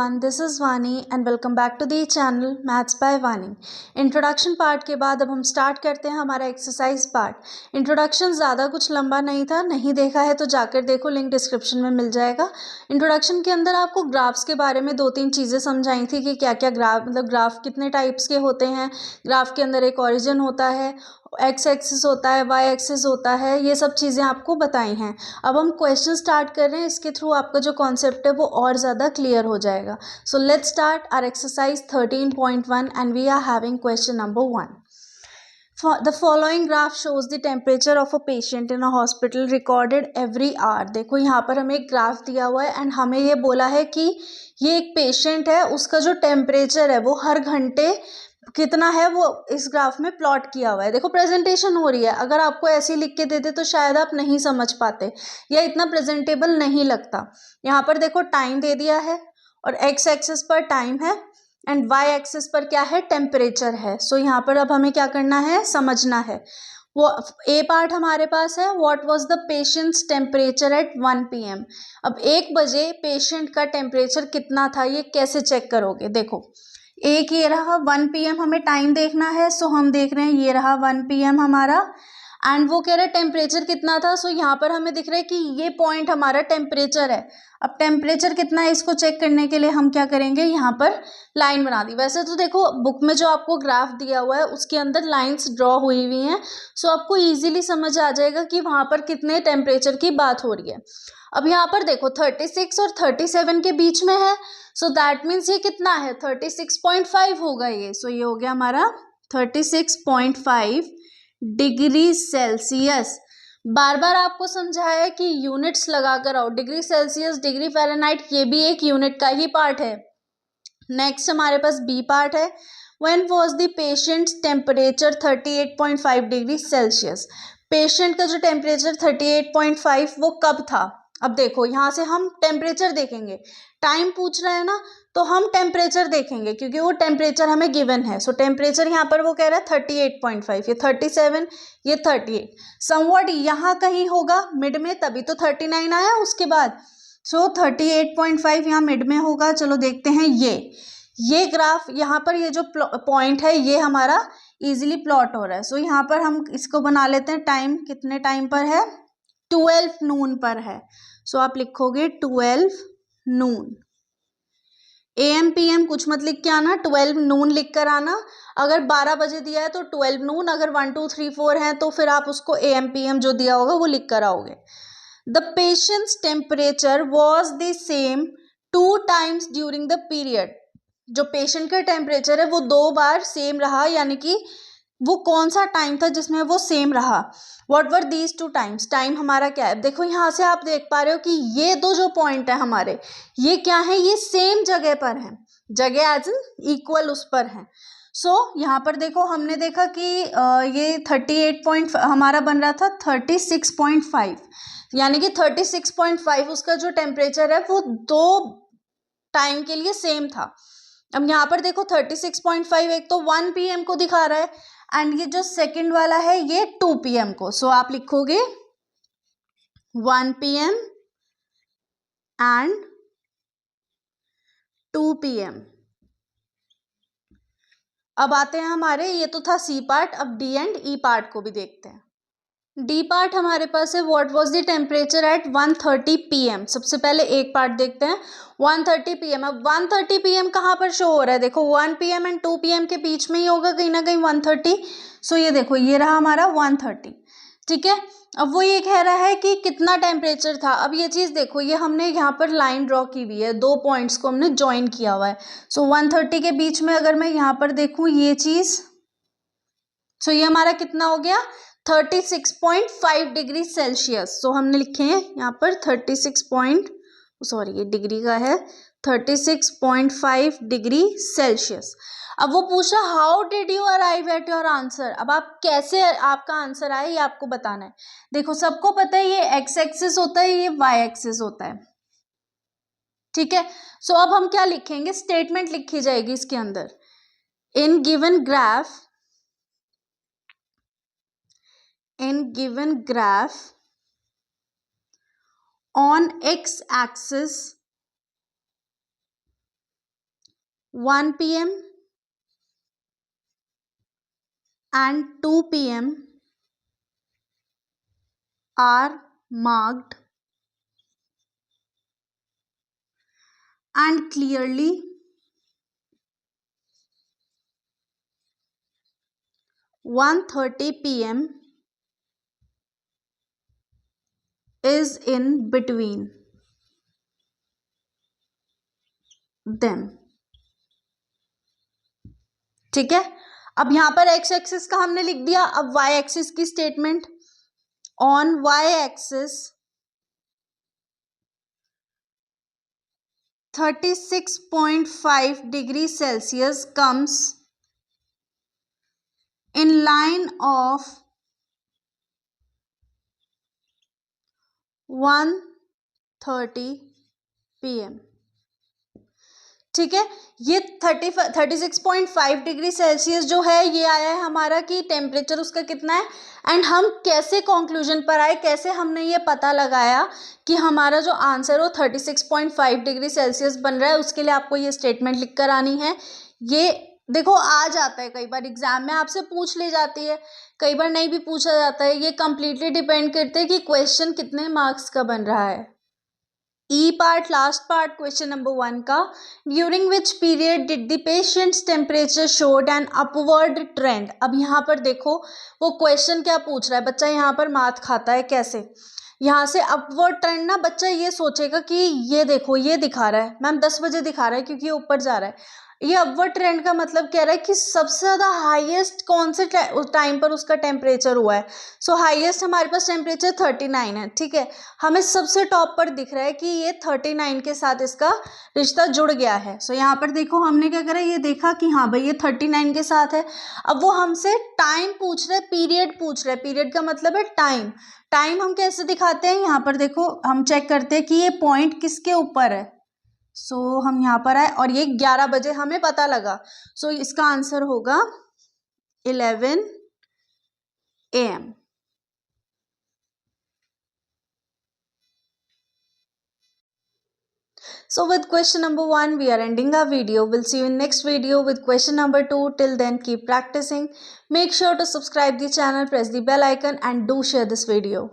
everyone, this is Vani and welcome back to the channel Maths by Vani। Introduction part के बाद अब हम start करते हैं हमारा एक्सरसाइज पार्ट। इंट्रोडक्शन ज़्यादा कुछ लंबा नहीं था, नहीं देखा है तो जाकर देखो, लिंक डिस्क्रिप्शन में मिल जाएगा। इंट्रोडक्शन के अंदर आपको ग्राफ्स के बारे में 2-3 चीज़ें समझाई थी कि क्या क्या ग्राफ कितने टाइप्स के होते हैं। ग्राफ के अंदर एक ओरिजिन होता है, एक्स एक्सिस होता है, वाई एक्सिस होता है, ये सब चीज़ें आपको बताई हैं। अब हम क्वेश्चन स्टार्ट कर रहे हैं, इसके थ्रू आपका जो कॉन्सेप्ट है वो और ज़्यादा क्लियर हो जाएगा। So let's start our exercise 13.1 and we are having question number 1। The following graph shows the temperature of a patient in a hospital recorded every hour। देखो यहाँ पर हमें एक ग्राफ दिया हुआ है एंड हमें ये बोला है कि ये एक पेशेंट है, उसका जो टेम्परेचर है वो हर घंटे कितना है वो इस ग्राफ में प्लॉट किया हुआ है। देखो प्रेजेंटेशन हो रही है, अगर आपको ऐसे लिख के देते तो शायद आप नहीं समझ पाते या इतना प्रेजेंटेबल नहीं लगता। यहाँ पर देखो टाइम दे दिया है और एक्स एक्सिस पर टाइम है एंड वाई एक्सिस पर क्या है, टेम्परेचर है। सो यहाँ पर अब हमें क्या करना है, समझना है। वो ए पार्ट हमारे पास है, what was the patient's temperature at 1 PM। अब 1 बजे पेशेंट का टेम्परेचर कितना था, ये कैसे चेक करोगे। देखो एक ये रहा 1 PM, हमें टाइम देखना है। सो हम देख रहे हैं ये रहा 1 PM हमारा एंड वो कह रहा है टेम्परेचर कितना था। सो यहाँ पर हमें दिख रहा है कि ये पॉइंट हमारा टेम्परेचर है। अब टेम्परेचर कितना है इसको चेक करने के लिए हम क्या करेंगे, यहाँ पर लाइन बना दी। वैसे तो देखो बुक में जो आपको ग्राफ दिया हुआ है उसके अंदर लाइंस ड्रॉ हुई हुई हैं, सो आपको इजीली समझ आ जाएगा कि वहाँ पर कितने टेम्परेचर की बात हो रही है। अब यहाँ पर देखो 36 और 37 के बीच में है, सो दैट मीन्स ये कितना है, 36.5 होगा ये। सो ये हो गया हमारा 36.5 डिग्री सेल्सियस। बार बार आपको समझाया है कि यूनिट्स लगाकर आओ, डिग्री सेल्सियस, डिग्री फ़ारेनहाइट, ये भी एक यूनिट का ही पार्ट है। नेक्स्ट हमारे पास बी पार्ट है, when was the patient's temperature 38.5 degree Celsius. Patient का जो टेम्परेचर 38.5 वो कब था। अब देखो यहाँ से हम टेम्परेचर देखेंगे, टाइम पूछ रहा है ना तो हम टेम्परेचर देखेंगे क्योंकि वो टेम्परेचर हमें गिवन है। सो टेम्परेचर यहाँ पर वो कह रहा है 38.5, ये 37, ये 38, समवट यहाँ कहीं होगा मिड में, तभी तो 39 आया उसके बाद। सो 38.5 यहाँ मिड में होगा। चलो देखते हैं ये ग्राफ, यहाँ पर ये जो पॉइंट है ये हमारा इजीली प्लॉट हो रहा है। सो यहाँ पर हम इसको बना लेते हैं, टाइम कितने टाइम पर है, 12 नून पर है। सो आप लिखोगे 12 नून। AM PM कुछ मत लिख के आना, 12 नून लिख कर आना। अगर 12 बजे दिया है तो 12 नून, अगर 1 2 3 4 है तो फिर आप उसको AM PM जो दिया होगा वो लिख कर आओगे। The patient's temperature was the same 2 times during the period. जो पेशेंट का टेम्परेचर है वो 2 बार सेम रहा, यानी कि वो कौन सा टाइम था जिसमें वो सेम रहा। What were these 2 times, time हमारा क्या है। देखो यहाँ से आप देख पा रहे हो कि ये दो जो पॉइंट है हमारे, ये क्या है, ये सेम जगह पर है, जगह एज इन इक्वल उस पर है। सो यहाँ पर देखो हमने देखा कि ये 38 हमारा बन रहा था 36.5, यानी कि 36.5 उसका जो टेम्परेचर है वो 2 टाइम के लिए सेम था। अब यहाँ पर देखो 36.5 एक तो 1 PM को दिखा रहा है एंड ये जो सेकंड वाला है ये 2 PM को। सो आप लिखोगे 1 PM एंड 2 PM। अब आते हैं हमारे, ये तो था सी पार्ट, अब डी एंड ई पार्ट को भी देखते हैं। डी पार्ट हमारे पास है, what was the temperature at 1:30 PM। सबसे पहले एक पार्ट देखते हैं 1:30 PM। अब 1:30 PM कहाँ पर शो हो रहा है, देखो 1 PM एंड 2 PM के बीच में ही होगा कहीं ना कहीं 1:30। सो ये देखो ये रहा हमारा 1:30, ठीक है। अब वो ये कह रहा है कि कितना टेम्परेचर था। अब ये चीज़ देखो, ये हमने यहाँ पर लाइन ड्रॉ की हुई है, 2 पॉइंट्स को हमने ज्वाइन किया हुआ है। सो 1:30 के बीच में अगर मैं यहाँ पर देखूँ ये चीज़, सो ये हमारा कितना हो गया 36.5 डिग्री सेल्सियस। सो हमने लिखे हैं यहाँ पर 36 ये डिग्री का है, 36.5 डिग्री सेल्सियस। अब वो पूछा how did you arrive at your answer. अब आप कैसे आपका आंसर आए ये आपको बताना है। देखो सबको पता है ये एक्स एक्सिस होता है, ये वाई एक्सिस होता है, ठीक है। सो अब हम क्या लिखेंगे, स्टेटमेंट लिखी जाएगी इसके अंदर, in given graph on x axis 1 p.m. and 2 p.m. are marked and clearly 1:30 p.m. is in between them. ठीक है, अब यहां पर एक्स एक्सिस का हमने लिख दिया. अब वाई एक्सिस की statement. On Y axis 36.5 degree Celsius comes in line of 1:30 p.m. ठीक है, ये 36.5 डिग्री सेल्सियस जो है ये आया है हमारा कि टेम्परेचर उसका कितना है. एंड हम कैसे कंक्लूजन पर आए, कैसे हमने ये पता लगाया कि हमारा जो आंसर वो 36.5 डिग्री सेल्सियस बन रहा है, उसके लिए आपको ये स्टेटमेंट लिख कर आनी है. ये देखो आ जाता है, कई बार एग्जाम में आपसे पूछ ली जाती है, कई बार नहीं भी पूछा जाता है. ये कंप्लीटली डिपेंड करते हैं कि क्वेश्चन कितने मार्क्स का बन रहा है. E part, last part question number 1 का. During which period did the patient's temperature showed an upward trend. अब यहाँ पर देखो वो क्वेश्चन क्या पूछ रहा है. बच्चा यहाँ पर मात खाता है कैसे. यहाँ से अपवर्ड ट्रेंड ना, बच्चा ये सोचेगा कि ये देखो ये दिखा रहा है मैम 10 बजे दिखा रहा है क्योंकि ये ऊपर जा रहा है. ये अपवर्ड ट्रेंड का मतलब कह रहा है कि सबसे ज़्यादा हाईएस्ट कौन से टाइम पर उसका टेम्परेचर हुआ है. सो हाईएस्ट हमारे पास टेम्परेचर 39 है. ठीक है, हमें सबसे टॉप पर दिख रहा है कि ये 39 के साथ इसका रिश्ता जुड़ गया है. सो यहाँ पर देखो हमने क्या करा, ये देखा कि हाँ भाई ये 39 के साथ है. अब वो हमसे टाइम पूछ रहे, पीरियड पूछ रहे. पीरियड का मतलब है टाइम. टाइम हम कैसे दिखाते हैं, यहाँ पर देखो हम चेक करते हैं कि ये पॉइंट किसके ऊपर है. सो हम यहाँ पर आए और ये 11 बजे हमें पता लगा. सो इसका आंसर होगा 11 AM. So with question number 1 we are ending our video. We'll see you in next video with question number 2. Till then keep practicing. Make sure to subscribe the channel, press the bell icon and do share this video.